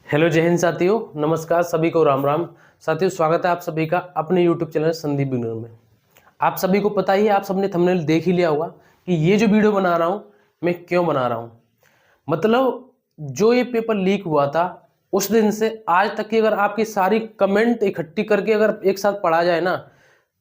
Hello जय हिंद साथियों, नमस्कार सभी को, राम राम। साथियों, स्वागत है आप सभी का अपने यूट्यूब चैनल संदीप बिगनर में। आप सभी को पता ही है, आप सबने थंबनेल देख ही लिया होगा कि ये जो वीडियो बना रहा हूँ मैं क्यों बना रहा हूँ। मतलब जो ये पेपर लीक हुआ था उस दिन से आज तक की अगर आपकी सारी कमेंट इकट्ठी करके अगर एक साथ पढ़ा जाए ना,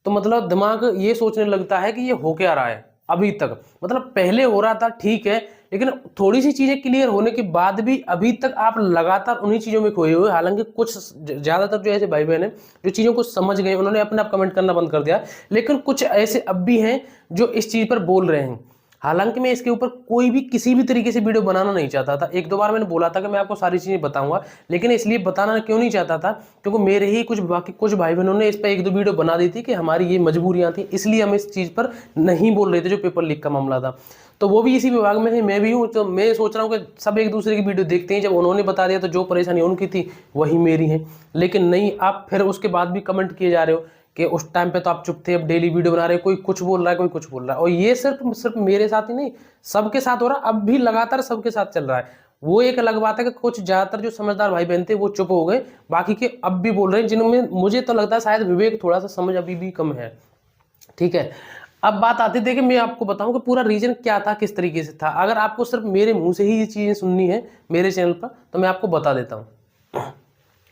तो मतलब दिमाग ये सोचने लगता है कि ये हो क्या रहा है अभी तक। मतलब पहले हो रहा था ठीक है, लेकिन थोड़ी सी चीजें क्लियर होने के बाद भी अभी तक आप लगातार उन्हीं चीजों में खोए हुए। हालांकि कुछ ज्यादातर जो ऐसे भाई बहन हैं जो चीजों को समझ गए, उन्होंने अपने आप कमेंट करना बंद कर दिया, लेकिन कुछ ऐसे अब भी हैं जो इस चीज पर बोल रहे हैं। हालांकि मैं इसके ऊपर कोई भी किसी भी तरीके से वीडियो बनाना नहीं चाहता था। एक दो बार मैंने बोला था कि मैं आपको सारी चीजें बताऊंगा, लेकिन इसलिए बताना क्यों नहीं चाहता था क्योंकि मेरे ही कुछ भाई बहनों ने इस पर एक दो वीडियो बना दी थी कि हमारी ये मजबूरियां थी, इसलिए हम इस चीज पर नहीं बोल रहे थे। जो पेपर लीक का मामला था, तो वो भी इसी विभाग में थे, मैं भी हूँ, तो मैं सोच रहा हूँ कि सब एक दूसरे की वीडियो देखते हैं। जब उन्होंने बता दिया तो जो परेशानी उनकी थी वही मेरी है। लेकिन नहीं, आप फिर उसके बाद भी कमेंट किए जा रहे हो कि उस टाइम पे तो आप चुप थे, अब डेली वीडियो बना रहे हो, कोई कुछ बोल रहा है, कोई कुछ बोल रहा है। और ये सिर्फ मेरे साथ ही नहीं, सबके साथ हो रहा है, अब भी लगातार सबके साथ चल रहा है। वो एक अलग बात है कि कुछ ज्यादातर जो समझदार भाई बहन थे वो चुप हो गए, बाकी के अब भी बोल रहे हैं, जिनमें मुझे तो लगता है शायद विवेक, थोड़ा सा समझ अभी भी कम है। ठीक है, अब बात आती थी कि मैं आपको बताऊं कि पूरा रीजन क्या था, किस तरीके से था। अगर आपको सिर्फ मेरे मुंह से ही ये चीजें सुननी है मेरे चैनल पर, तो मैं आपको बता देता हूं।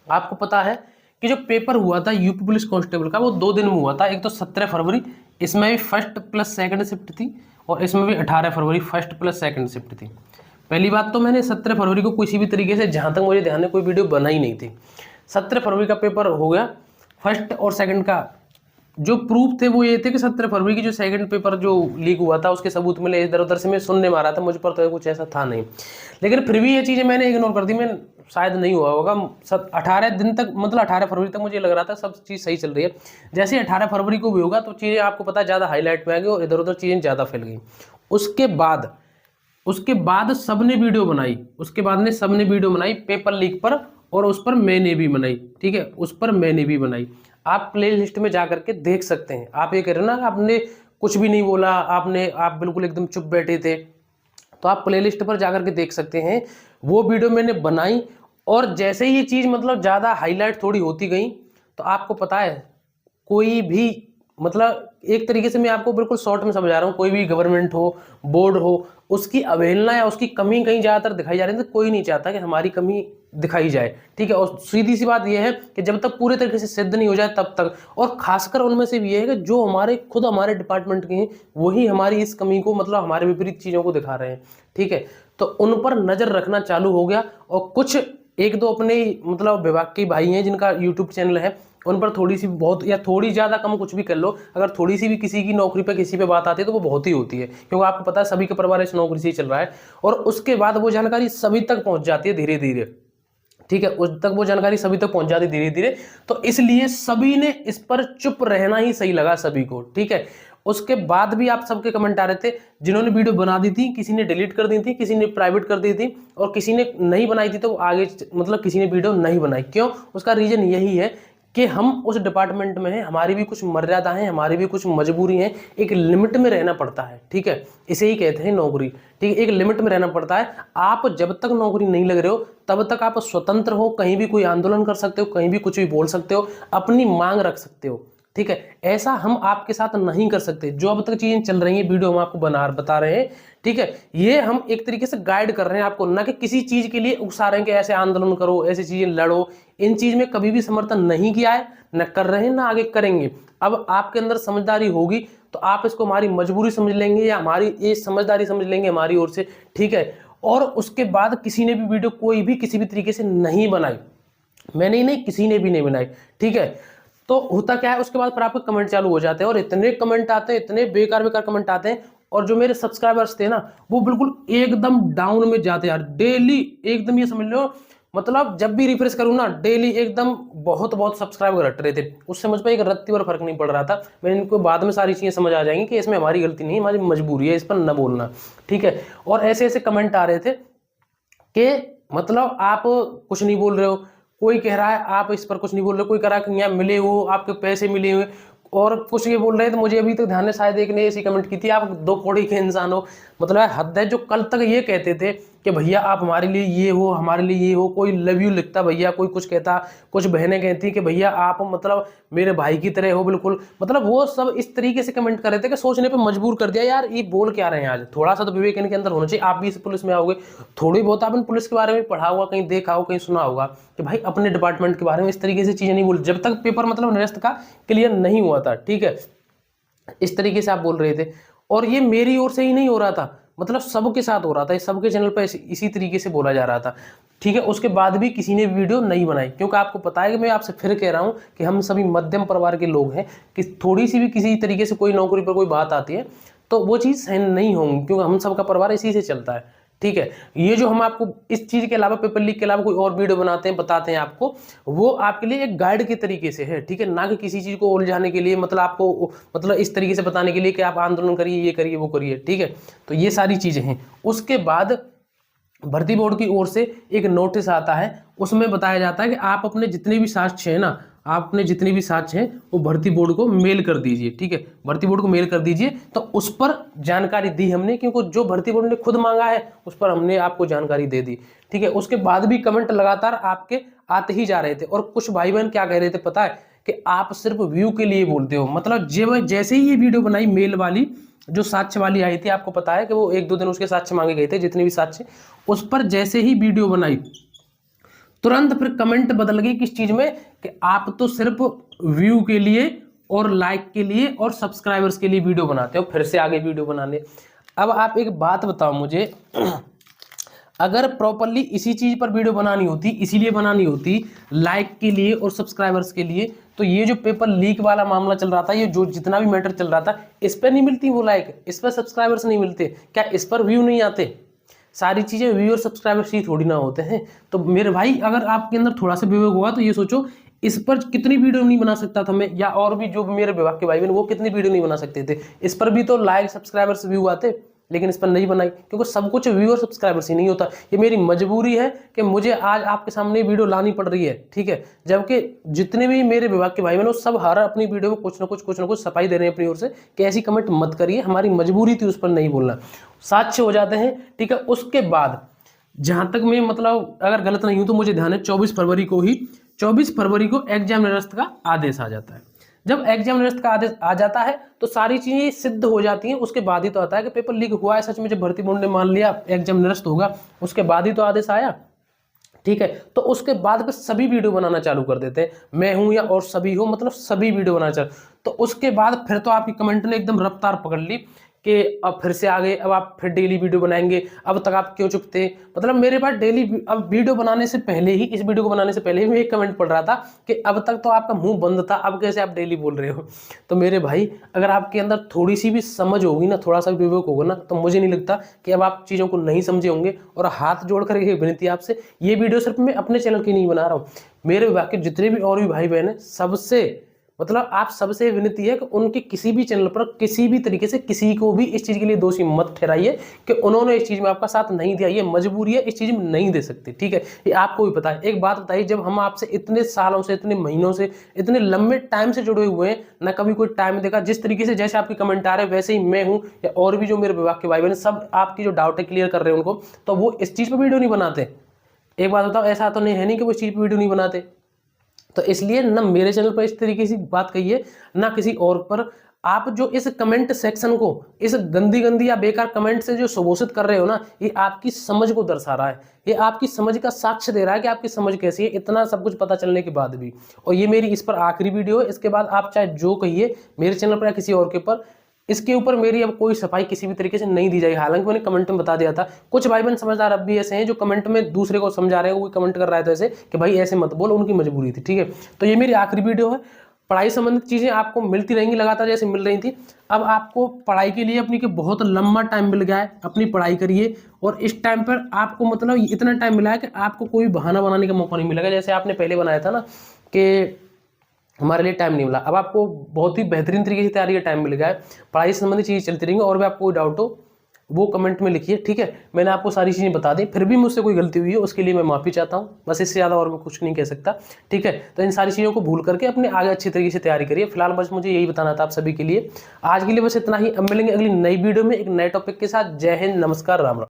आपको पता है कि जो पेपर हुआ था यूपी पुलिस कांस्टेबल का, वो 2 दिन में हुआ था। एक तो 17 फरवरी, इसमें भी फर्स्ट प्लस सेकंड शिफ्ट थी, और इसमें भी 18 फरवरी फर्स्ट प्लस सेकंड शिफ्ट थी। पहली बात तो मैंने 17 फरवरी को किसी भी तरीके से, जहां तक मुझे ध्यान है, कोई वीडियो बनाई नहीं थी। 17 फरवरी का पेपर हो गया। फर्स्ट और सेकंड का जो प्रूफ थे वो ये थे कि 17 फरवरी की जो सेकंड पेपर जो लीक हुआ था उसके सबूत मिले। इधर उधर से मैं सुनने मारा था, मुझ पर तो कुछ ऐसा था नहीं, लेकिन फिर भी ये चीज़ें मैंने इग्नोर कर दी। मैं शायद नहीं हुआ होगा 18 दिन तक, मतलब 18 फरवरी तक मुझे लग रहा था सब चीज़ सही चल रही है। जैसे 18 फरवरी को भी होगा तो चीज़ें आपको पता है ज़्यादा हाईलाइट में आ गई और इधर उधर चीज़ें ज़्यादा फैल गई। उसके बाद सबने वीडियो बनाई, उसके बाद ने सबने वीडियो बनाई पेपर लीक पर, और उस पर मैंने भी बनाई। ठीक है, उस पर मैंने भी बनाई। आप प्ले लिस्ट में जा करके देख सकते हैं। आप ये कह रहे हो ना, आपने कुछ भी नहीं बोला, आप बिल्कुल एकदम चुप बैठे थे, तो आप प्ले लिस्ट पर जा करके देख सकते हैं। वो वीडियो मैंने बनाई, और जैसे ही ये चीज़ मतलब ज़्यादा हाईलाइट थोड़ी होती गई, तो आपको पता है कोई भी, मतलब एक तरीके से मैं आपको बिल्कुल शॉर्ट में समझा रहा हूँ, कोई भी गवर्नमेंट हो, बोर्ड हो, उसकी अवहेलना या उसकी कमी कहीं ज़्यादातर दिखाई जा रही है, तो कोई नहीं चाहता कि हमारी कमी दिखाई जाए। ठीक है, और सीधी सी बात यह है कि जब तक पूरे तरीके से सिद्ध नहीं हो जाए तब तक, और खासकर उनमें से भी यह है कि जो हमारे डिपार्टमेंट के हैं वही हमारी इस कमी को, मतलब हमारे विपरीत चीज़ों को दिखा रहे हैं। ठीक है, तो उन पर नज़र रखना चालू हो गया। और कुछ एक दो अपने मतलब विभाग के भाई हैं जिनका यूट्यूब चैनल है, उन पर थोड़ी सी बहुत या थोड़ी ज़्यादा कम कुछ भी कर लो, अगर थोड़ी सी भी किसी की नौकरी पे किसी पे बात आती है तो वो बहुत ही होती है, क्योंकि आपको पता है सभी का परिवार इस नौकरी से ही चल रहा है। और उसके बाद वो जानकारी सभी तक पहुंच जाती है धीरे धीरे। ठीक है, उस तक वो जानकारी सभी तक पहुंच जाती धीरे धीरे, तो इसलिए सभी ने इस पर चुप रहना ही सही लगा सभी को। ठीक है, उसके बाद भी आप सबके कमेंट आ रहे थे, जिन्होंने वीडियो बना दी थी किसी ने डिलीट कर दी थी, किसी ने प्राइवेट कर दी थी, और किसी ने नहीं बनाई थी तो आगे मतलब किसी ने वीडियो नहीं बनाई। क्यों? उसका रीजन यही है कि हम उस डिपार्टमेंट में हैं, हमारी भी कुछ मर्यादा है, हमारी भी कुछ मजबूरी है, एक लिमिट में रहना पड़ता है। ठीक है, इसे ही कहते हैं नौकरी। ठीक है, एक लिमिट में रहना पड़ता है। आप जब तक नौकरी नहीं लग रहे हो तब तक आप स्वतंत्र हो, कहीं भी कोई आंदोलन कर सकते हो, कहीं भी कुछ भी बोल सकते हो, अपनी मांग रख सकते हो। ठीक है, ऐसा हम आपके साथ नहीं कर सकते। जो अब तक चीजें चल रही हैं, वीडियो हम आपको बता रहे हैं, ठीक है, ये हम एक तरीके से गाइड कर रहे हैं आपको, ना कि किसी चीज के लिए उकसा रहे हैं कि ऐसे आंदोलन करो, ऐसी चीजें लड़ो। इन चीज में कभी भी समर्थन नहीं किया है, न कर रहे हैं, ना आगे करेंगे। अब आपके अंदर समझदारी होगी तो आप इसको हमारी मजबूरी समझ लेंगे या हमारी ये समझदारी समझ लेंगे हमारी ओर से। ठीक है, और उसके बाद किसी ने भी वीडियो कोई भी किसी भी तरीके से नहीं बनाई, मैंने ही नहीं, किसी ने भी नहीं बनाई। ठीक है, तो होता क्या है, उसके बाद फिर आपके कमेंट चालू हो जाते हैं, और इतने कमेंट आते हैं, इतने बेकार बेकार कमेंट आते हैं। और जो मेरे सब्सक्राइबर्स थे ना, वो बिल्कुल एकदम डाउन में जाते यार, डेली एकदम, ये समझ लो, मतलब जब भी रिफ्रेश करूँ ना, डेली एकदम बहुत बहुत सब्सक्राइबर घट रहे थे। उससे मुझ पर एक रत्ती भर फर्क नहीं पड़ रहा था। मैंने इनको बाद में सारी चीज़ें समझ आ जाएंगी कि इसमें हमारी गलती नहीं है, हमारी मजबूरी है इस पर न बोलना। ठीक है, और ऐसे ऐसे कमेंट आ रहे थे कि मतलब आप कुछ नहीं बोल रहे हो, कोई कह रहा है आप इस पर कुछ नहीं बोल रहे हो, कोई कह रहा है कि यहाँ मिले हो, आपके पैसे मिले हुए, और कुछ ये बोल रहे थे। मुझे अभी तक ध्यान है, शायद एक ने ऐसी कमेंट की थी, आप 2 कौड़ी के इंसान हो। मतलब हद है। जो कल तक ये कहते थे कि भैया आप हमारे लिए ये हो, हमारे लिए ये हो, कोई लव यू लिखता भैया, कोई कुछ कहता, कुछ बहनें कहती कि भैया आप मतलब मेरे भाई की तरह हो बिल्कुल, मतलब वो सब इस तरीके से कमेंट कर रहे थे कि सोचने पे मजबूर कर दिया यार ये बोल क्या रहे हैं। आज थोड़ा सा तो विवेक इनके अंदर होना चाहिए। आप भी इस पुलिस में आओगे, थोड़ी बहुत आपने पुलिस के बारे में पढ़ा होगा, कहीं देखा हो, कहीं सुना होगा कि भाई अपने डिपार्टमेंट के बारे में इस तरीके से चीजें नहीं बोल, जब तक पेपर मतलब निरस्त का क्लियर नहीं हुआ था, ठीक है, इस तरीके से आप बोल रहे थे। और ये मेरी ओर से ही नहीं हो रहा था, मतलब सबके साथ हो रहा था, सबके चैनल पर इसी तरीके से बोला जा रहा था, ठीक है। उसके बाद भी किसी ने वीडियो नहीं बनाई, क्योंकि आपको पता है कि मैं आपसे फिर कह रहा हूं कि हम सभी मध्यम परिवार के लोग हैं, कि थोड़ी सी भी किसी तरीके से कोई नौकरी पर कोई बात आती है तो वो चीज़ सहन नहीं होंगी, क्योंकि हम सबका परिवार इसी से चलता है, ठीक है। ये जो हम आपको इस चीज़ के अलावा, पेपर लीक के अलावा कोई और वीडियो बनाते हैं, बताते हैं आपको, वो आपके लिए एक गाइड के तरीके से है, ठीक है, ना कि किसी चीज़ को उलझाने के लिए, मतलब आपको मतलब इस तरीके से बताने के लिए कि आप आंदोलन करिए, ये करिए, वो करिए, ठीक है। तो ये सारी चीज़ें हैं। उसके बाद भर्ती बोर्ड की ओर से एक नोटिस आता है, उसमें बताया जाता है कि आप अपने जितने भी साक्ष्य हैं ना, आप अपने जितने भी साक्ष्य हैं वो भर्ती बोर्ड को मेल कर दीजिए, ठीक है, भर्ती बोर्ड को मेल कर दीजिए। तो उस पर जानकारी दी हमने, क्योंकि जो भर्ती बोर्ड ने खुद मांगा है उस पर हमने आपको जानकारी दे दी, ठीक है। उसके बाद भी कमेंट लगातार आपके आते ही जा रहे थे, और कुछ भाई बहन क्या कह रहे थे पता है, कि आप सिर्फ व्यू के लिए बोलते हो। मतलब जैसे ही ये वीडियो बनाई मेल वाली, जो साक्ष्य वाली आई थी, आपको पता है कि वो 1-2 दिन उसके साक्ष्य मांगे गए थे, जितने भी साक्ष्य, उस पर जैसे ही वीडियो बनाई तुरंत फिर कमेंट बदल गई किस चीज में, कि आप तो सिर्फ व्यू के लिए और लाइक के लिए और सब्सक्राइबर्स के लिए वीडियो बनाते हो, फिर से आगे वीडियो बनाने। अब आप एक बात बताओ मुझे, अगर प्रॉपरली इसी चीज पर वीडियो बनानी होती, इसीलिए बनानी होती, लाइक के लिए और सब्सक्राइबर्स के लिए, तो ये जो पेपर लीक वाला मामला चल रहा था, ये जो जितना भी मैटर चल रहा था, इस पर नहीं मिलती वो लाइक, इस पर सब्सक्राइबर्स नहीं मिलते क्या, इस पर व्यू नहीं आते? सारी चीजें व्यू और सब्सक्राइबर्स ही थोड़ी ना होते हैं। तो मेरे भाई अगर आपके अंदर थोड़ा सा विवेक होगा तो ये सोचो, इस पर कितनी वीडियो नहीं बना सकता था मैं, या और भी जो मेरे विभाग के भाई बहन वो कितनी वीडियो नहीं बना सकते थे। इस पर भी तो लाइक सब्सक्राइबर्स व्यू आते, लेकिन इस पर नहीं बनाई, क्योंकि सब कुछ व्यू और सब्सक्राइबर्स ही नहीं होता। ये मेरी मजबूरी है कि मुझे आज आपके सामने वीडियो लानी पड़ रही है, ठीक है, जबकि जितने भी मेरे विभाग के भाई बहन वो सब हर अपनी वीडियो में कुछ ना कुछ सफाई दे रहे हैं अपनी ओर से कि ऐसी कमेंट मत करिए, हमारी मजबूरी थी उस पर नहीं बोलना। साक्ष्य हो जाते हैं, ठीक है। उसके बाद जहां तक मैं मतलब अगर गलत नहीं हूं तो मुझे ध्यान है 24 फरवरी को एग्जाम निरस्त का आदेश आ जाता है। जब एग्जाम निरस्त का आदेश आ जाता है तो सारी चीजें सिद्ध हो जाती हैं, उसके बाद ही तो आता है कि पेपर लीक हुआ है सच में, जब भर्ती बोर्ड ने मान लिया एग्जाम निरस्त होगा, उसके बाद ही तो आदेश आया, ठीक है। तो उसके बाद फिर सभी वीडियो बनाना चालू कर देते हैं, मैं हूं या और सभी हो, मतलब सभी वीडियो बनाना चालू। तो उसके बाद फिर तो आपकी कमेंट ने एकदम रफ्तार पकड़ ली कि अब फिर से आ गए, अब आप फिर डेली वीडियो बनाएंगे, अब तक आप क्यों चुप थे। मतलब मेरे पास डेली, अब वीडियो बनाने से पहले ही, इस वीडियो को बनाने से पहले ही मैं एक कमेंट पढ़ रहा था कि अब तक तो आपका मुंह बंद था, अब कैसे आप डेली बोल रहे हो। तो मेरे भाई अगर आपके अंदर थोड़ी सी भी समझ होगी ना, थोड़ा सा विवेक होगा ना, तो मुझे नहीं लगता कि अब आप चीज़ों को नहीं समझे होंगे। और हाथ जोड़ कर ये विनती आपसे, ये वीडियो सिर्फ मैं अपने चैनल की नहीं बना रहा हूँ, मेरे विभाग के जितने भी और भी भाई बहन हैं, सबसे मतलब आप सबसे विनती है कि उनके किसी भी चैनल पर किसी भी तरीके से किसी को भी इस चीज़ के लिए दोषी मत ठहराइए कि उन्होंने इस चीज़ में आपका साथ नहीं दिया, ये मजबूरी है, इस चीज़ में नहीं दे सकते, ठीक है। ये आपको भी पता है। एक बात बताइए, जब हम आपसे इतने सालों से, इतने महीनों से, इतने लंबे टाइम से जुड़े हुए हैं, ना कभी कोई टाइम देखा, जिस तरीके से जैसे आपके कमेंट आ रहे हैं वैसे ही मैं हूँ या और भी जो मेरे विभाग के भाई बहन सब आपकी जो डाउट है क्लियर कर रहे हैं उनको, तो वो इस चीज़ पर वीडियो नहीं बनाते। एक बात बताओ, ऐसा तो नहीं है नहीं कि वो इस चीज़ पर वीडियो नहीं बनाते। तो इसलिए ना मेरे चैनल पर इस तरीके की बात कहिए, ना किसी और पर। आप जो इस कमेंट सेक्शन को, इस गंदी गंदी या बेकार कमेंट से जो संबोधित कर रहे हो ना, ये आपकी समझ को दर्शा रहा है, ये आपकी समझ का साक्ष्य दे रहा है कि आपकी समझ कैसी है, इतना सब कुछ पता चलने के बाद भी। और ये मेरी इस पर आखिरी वीडियो है, इसके बाद आप चाहे जो कहिए मेरे चैनल पर या किसी और के ऊपर, इसके ऊपर मेरी अब कोई सफाई किसी भी तरीके से नहीं दी जाएगी। हालांकि मैंने कमेंट में बता दिया था, कुछ भाई बहन समझदार अब भी ऐसे हैं जो कमेंट में दूसरे को समझा रहे हैं, कोई कमेंट कर रहा है तो ऐसे कि भाई ऐसे मत बोल, उनकी मजबूरी थी, ठीक है। तो ये मेरी आखिरी वीडियो है। पढ़ाई संबंधित चीज़ें आपको मिलती रहेंगी लगातार जैसे मिल रही थी। अब आपको पढ़ाई के लिए अपनी के बहुत लंबा टाइम मिल गया है, अपनी पढ़ाई करिए। और इस टाइम पर आपको मतलब इतना टाइम मिला है कि आपको कोई बहाना बनाने का मौका नहीं मिलेगा, जैसे आपने पहले बनाया था ना कि हमारे लिए टाइम नहीं मिला। अब आपको बहुत ही बेहतरीन तरीके से तैयारी का टाइम मिल गया है, पढ़ाई से संबंधित चीज़ें चलती रहेंगी। और भी आपको कोई डाउट हो वो कमेंट में लिखिए, ठीक है। मैंने आपको सारी चीज़ें बता दी, फिर भी मुझसे कोई गलती हुई है उसके लिए मैं माफ़ी चाहता हूँ, बस इससे ज़्यादा और मैं कुछ नहीं कह सकता, ठीक है। तो इन सारी चीज़ों को भूल करके अपने आगे अच्छी तरीके से तैयारी करिए। फिलहाल बस मुझे यही बताना था आप सभी के लिए। आज के लिए बस इतना ही। अब मिलेंगे अगली नई वीडियो में एक नए टॉपिक के साथ। जय हिंद, नमस्कार, राम राम।